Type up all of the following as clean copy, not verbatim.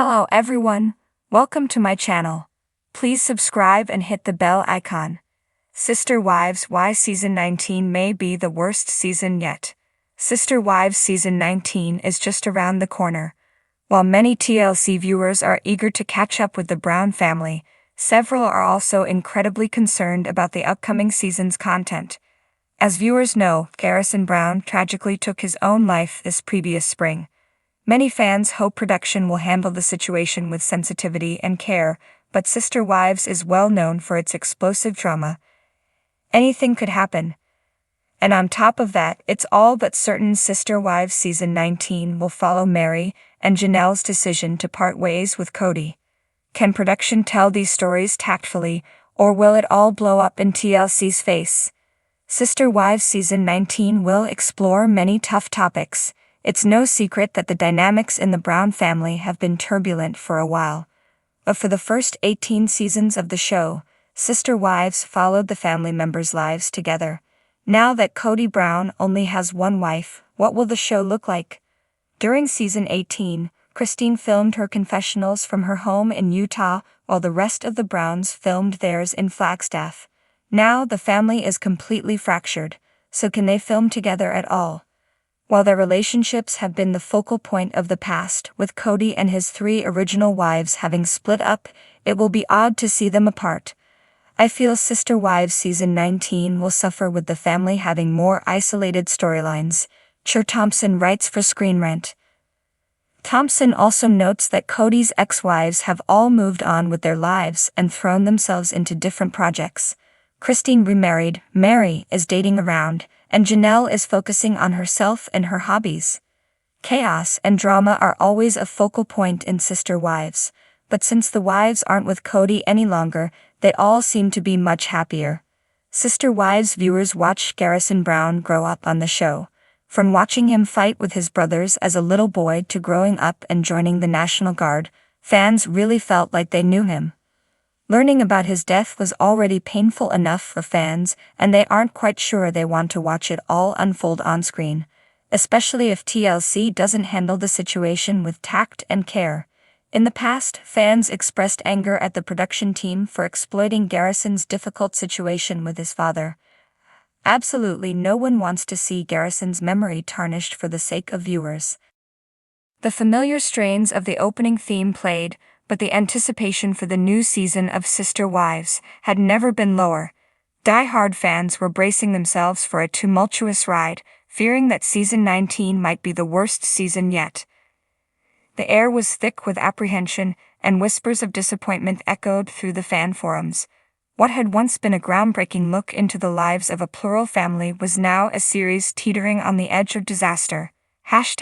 Hello everyone, welcome to my channel. Please subscribe and hit the bell icon. Sister Wives Why Season 19 may be the worst season yet. Sister Wives Season 19 is just around the corner. While many TLC viewers are eager to catch up with the Brown family, several are also incredibly concerned about the upcoming season's content. As viewers know, Cristin Brown tragically took his own life this previous spring. Many fans hope production will handle the situation with sensitivity and care, but Sister Wives is well known for its explosive drama. Anything could happen. And on top of that, it's all but certain Sister Wives Season 19 will follow Mary and Janelle's decision to part ways with Cody. Can production tell these stories tactfully, or will it all blow up in TLC's face? Sister Wives Season 19 will explore many tough topics. It's no secret that the dynamics in the Brown family have been turbulent for a while. But for the first 18 seasons of the show, Sister Wives followed the family members' lives together. Now that Cody Brown only has one wife, what will the show look like? During season 18, Cristin filmed her confessionals from her home in Utah, while the rest of the Browns filmed theirs in Flagstaff. Now the family is completely fractured, so can they film together at all? While their relationships have been the focal point of the past, with Cody and his 3 original wives having split up, it will be odd to see them apart. I feel Sister Wives Season 19 will suffer with the family having more isolated storylines, Thompson writes for Screen Rant. Thompson also notes that Cody's ex-wives have all moved on with their lives and thrown themselves into different projects. Cristin remarried, Mary is dating around, and Janelle is focusing on herself and her hobbies. Chaos and drama are always a focal point in Sister Wives, but since the wives aren't with Cody any longer, they all seem to be much happier. Sister Wives viewers watched Cristin Brown grow up on the show. From watching him fight with his brothers as a little boy to growing up and joining the National Guard, fans really felt like they knew him. Learning about his death was already painful enough for fans, and they aren't quite sure they want to watch it all unfold on screen, especially if TLC doesn't handle the situation with tact and care. In the past, fans expressed anger at the production team for exploiting Cristin's difficult situation with his father. Absolutely no one wants to see Cristin's memory tarnished for the sake of viewers. The familiar strains of the opening theme played, but the anticipation for the new season of Sister Wives had never been lower. Die-hard fans were bracing themselves for a tumultuous ride, fearing that Season 19 might be the worst season yet. The air was thick with apprehension, and whispers of disappointment echoed through the fan forums. What had once been a groundbreaking look into the lives of a plural family was now a series teetering on the edge of disaster. ###,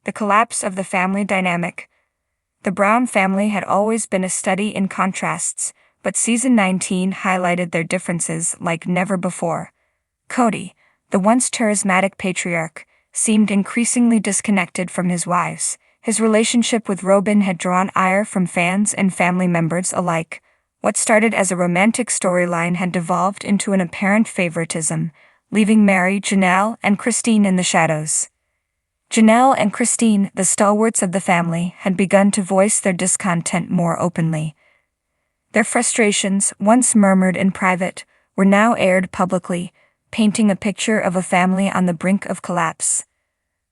the collapse of the family dynamic. The Brown family had always been a study in contrasts, but Season 19 highlighted their differences like never before. Cody, the once charismatic patriarch, seemed increasingly disconnected from his wives. His relationship with Robin had drawn ire from fans and family members alike. What started as a romantic storyline had devolved into an apparent favoritism, leaving Mary, Janelle, and Cristin in the shadows. Janelle and Cristin, the stalwarts of the family, had begun to voice their discontent more openly. Their frustrations, once murmured in private, were now aired publicly, painting a picture of a family on the brink of collapse.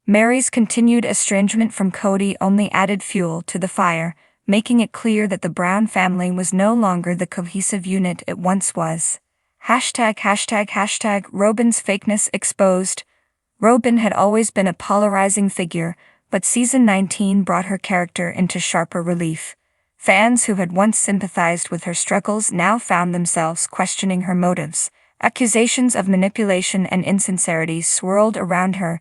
Mary's continued estrangement from Cody only added fuel to the fire, making it clear that the Brown family was no longer the cohesive unit it once was. ###, Robin's fakeness exposed. Robin had always been a polarizing figure, but Season 19 brought her character into sharper relief. Fans who had once sympathized with her struggles now found themselves questioning her motives. Accusations of manipulation and insincerity swirled around her,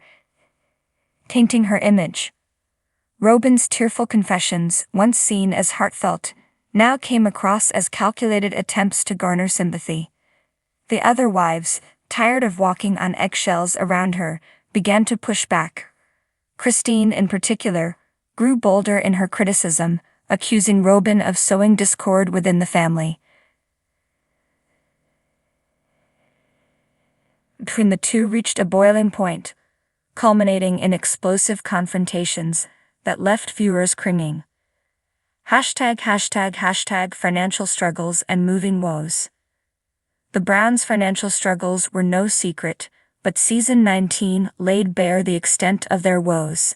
tainting her image. Robin's tearful confessions, once seen as heartfelt, now came across as calculated attempts to garner sympathy. The other wives, tired of walking on eggshells around her, began to push back. Cristin, in particular, grew bolder in her criticism, accusing Robin of sowing discord within the family. Between the two reached a boiling point, culminating in explosive confrontations. that left viewers cringing. ##### Financial struggles and moving woes. The Browns' financial struggles were no secret, but season 19 laid bare the extent of their woes.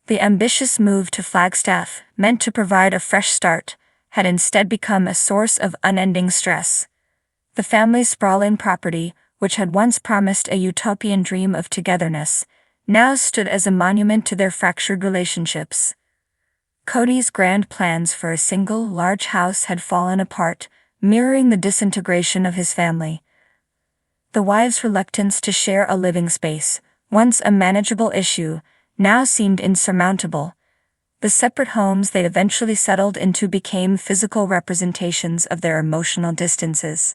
The ambitious move to Flagstaff, meant to provide a fresh start, had instead become a source of unending stress. The family's sprawling property, which had once promised a utopian dream of togetherness, now stood as a monument to their fractured relationships. Cody's grand plans for a single large house had fallen apart, mirroring the disintegration of his family. The wives' reluctance to share a living space, once a manageable issue, now seemed insurmountable. The separate homes they eventually settled into became physical representations of their emotional distances.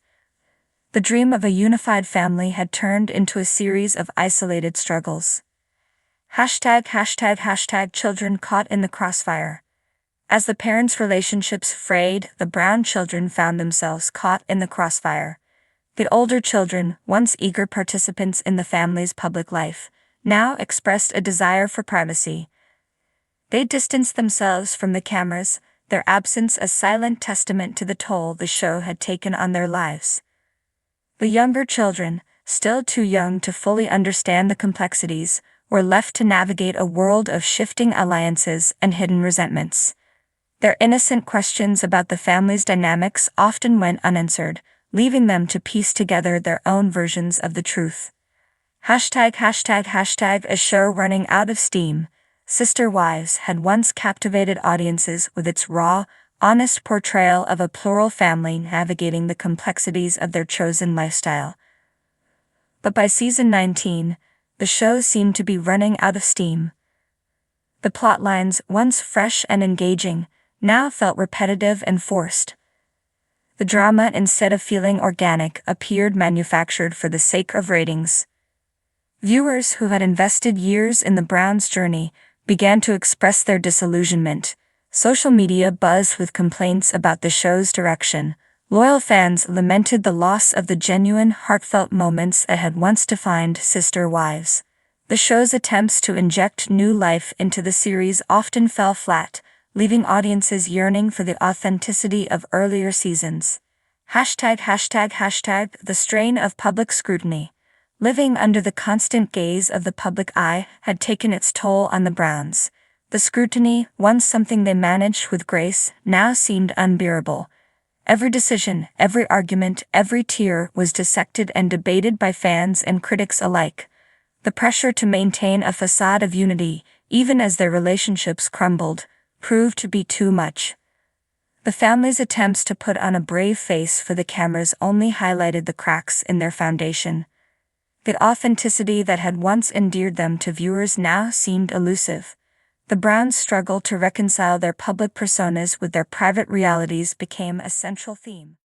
The dream of a unified family had turned into a series of isolated struggles. #### Children caught in the crossfire. As the parents' relationships frayed, the Brown children found themselves caught in the crossfire. The older children, once eager participants in the family's public life, now expressed a desire for privacy. They distanced themselves from the cameras, their absence a silent testament to the toll the show had taken on their lives. The younger children, still too young to fully understand the complexities, were left to navigate a world of shifting alliances and hidden resentments. Their innocent questions about the family's dynamics often went unanswered, leaving them to piece together their own versions of the truth. #### A show running out of steam. Sister Wives had once captivated audiences with its raw, honest portrayal of a plural family navigating the complexities of their chosen lifestyle. But by season 19, the show seemed to be running out of steam. The plotlines, once fresh and engaging, now felt repetitive and forced. The drama, instead of feeling organic, appeared manufactured for the sake of ratings. Viewers who had invested years in the Browns' journey began to express their disillusionment. Social media buzzed with complaints about the show's direction. Loyal fans lamented the loss of the genuine, heartfelt moments that had once defined Sister Wives. The show's attempts to inject new life into the series often fell flat, leaving audiences yearning for the authenticity of earlier seasons. ###. The strain of public scrutiny. Living under the constant gaze of the public eye had taken its toll on the Browns. The scrutiny, once something they managed with grace, now seemed unbearable. Every decision, every argument, every tear was dissected and debated by fans and critics alike. The pressure to maintain a facade of unity, even as their relationships crumbled, proved to be too much. The family's attempts to put on a brave face for the cameras only highlighted the cracks in their foundation. The authenticity that had once endeared them to viewers now seemed elusive. The Browns' struggle to reconcile their public personas with their private realities became a central theme.